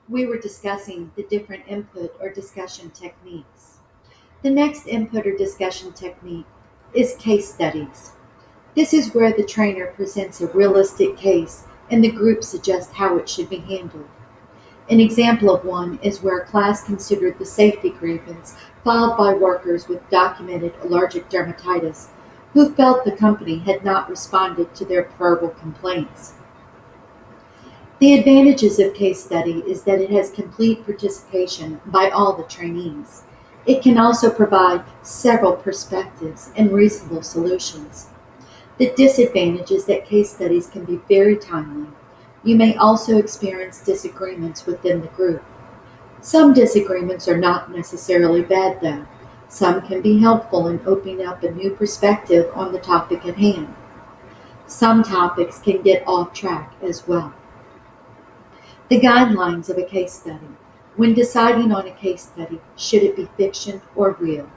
We were discussing the different input or discussion techniques. The next input or discussion technique is case studies. This is where the trainer presents a realistic case and the group suggests how it should be handled. An example of one is where a class considered the safety grievance filed by workers with documented allergic dermatitis who felt the company had not responded to their verbal complaints. The advantages of case study is that it has complete participation by all the trainees. It can also provide several perspectives and reasonable solutions. The disadvantage is that case studies can be very timely. You may also experience disagreements within the group. Some disagreements are not necessarily bad, though. Some can be helpful in opening up a new perspective on the topic at hand. Some topics can get off track as well. The guidelines of a case study. When deciding on a case study, should it be fiction or real?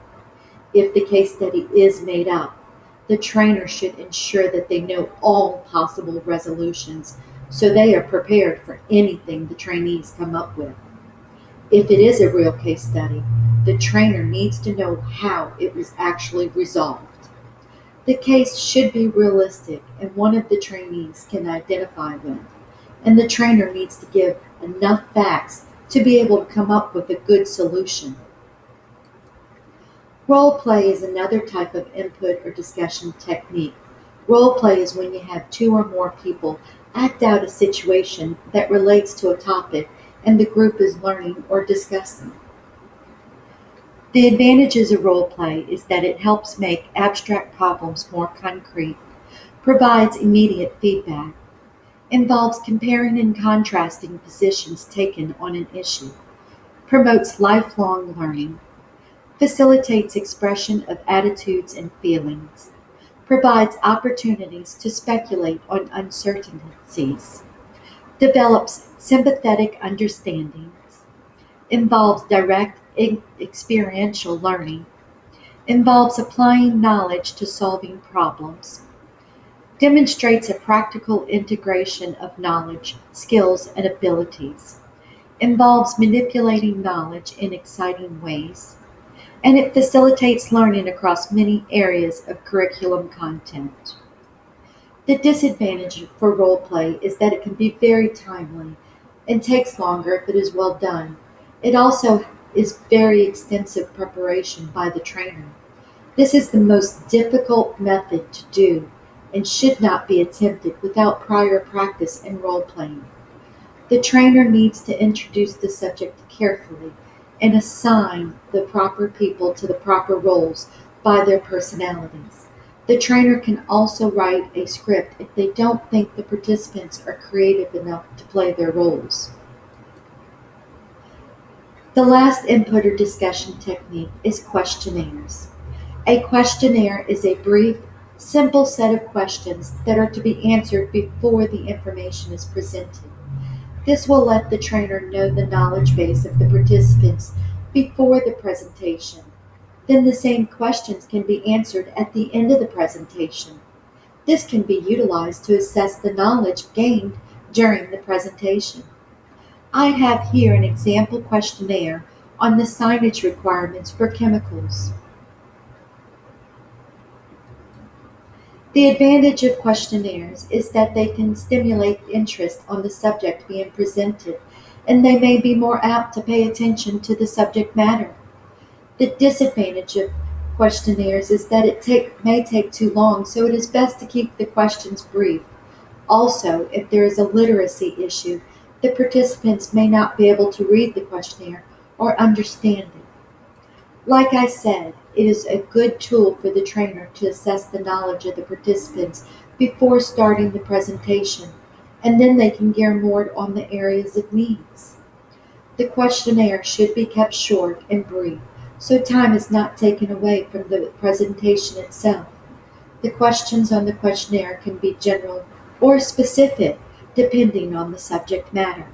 If the case study is made up, the trainer should ensure that they know all possible resolutions so they are prepared for anything the trainees come up with. If it is a real case study, the trainer needs to know how it was actually resolved. The case should be realistic and one of the trainees can identify with, and the trainer needs to give enough facts to be able to come up with a good solution. Role play is another type of input or discussion technique. Role play is when you have two or more people act out a situation that relates to a topic and the group is learning or discussing. The advantages of role play is that it helps make abstract problems more concrete, provides immediate feedback, involves comparing and contrasting positions taken on an issue, promotes lifelong learning, facilitates expression of attitudes and feelings, provides opportunities to speculate on uncertainties, develops sympathetic understandings, involves direct experiential learning, involves applying knowledge to solving problems, demonstrates a practical integration of knowledge, skills, and abilities, involves manipulating knowledge in exciting ways, and it facilitates learning across many areas of curriculum content. The disadvantage for role play is that it can be very timely and takes longer if it is well done. It also is very extensive preparation by the trainer. This is the most difficult method to do and should not be attempted without prior practice in role playing. The trainer needs to introduce the subject carefully and assign the proper people to the proper roles by their personalities. The trainer can also write a script if they don't think the participants are creative enough to play their roles. The last input or discussion technique is questionnaires. A questionnaire is a brief, simple set of questions that are to be answered before the information is presented. This will let the trainer know the knowledge base of the participants before the presentation. Then the same questions can be answered at the end of the presentation. This can be utilized to assess the knowledge gained during the presentation. I have here an example questionnaire on the signage requirements for chemicals. The advantage of questionnaires is that they can stimulate interest on the subject being presented, and they may be more apt to pay attention to the subject matter. The disadvantage of questionnaires is that may take too long, so it is best to keep the questions brief. Also, if there is a literacy issue, the participants may not be able to read the questionnaire or understand it. Like I said, it is a good tool for the trainer to assess the knowledge of the participants before starting the presentation, and then they can gear more on the areas of needs. The questionnaire should be kept short and brief, so time is not taken away from the presentation itself. The questions on the questionnaire can be general or specific, depending on the subject matter.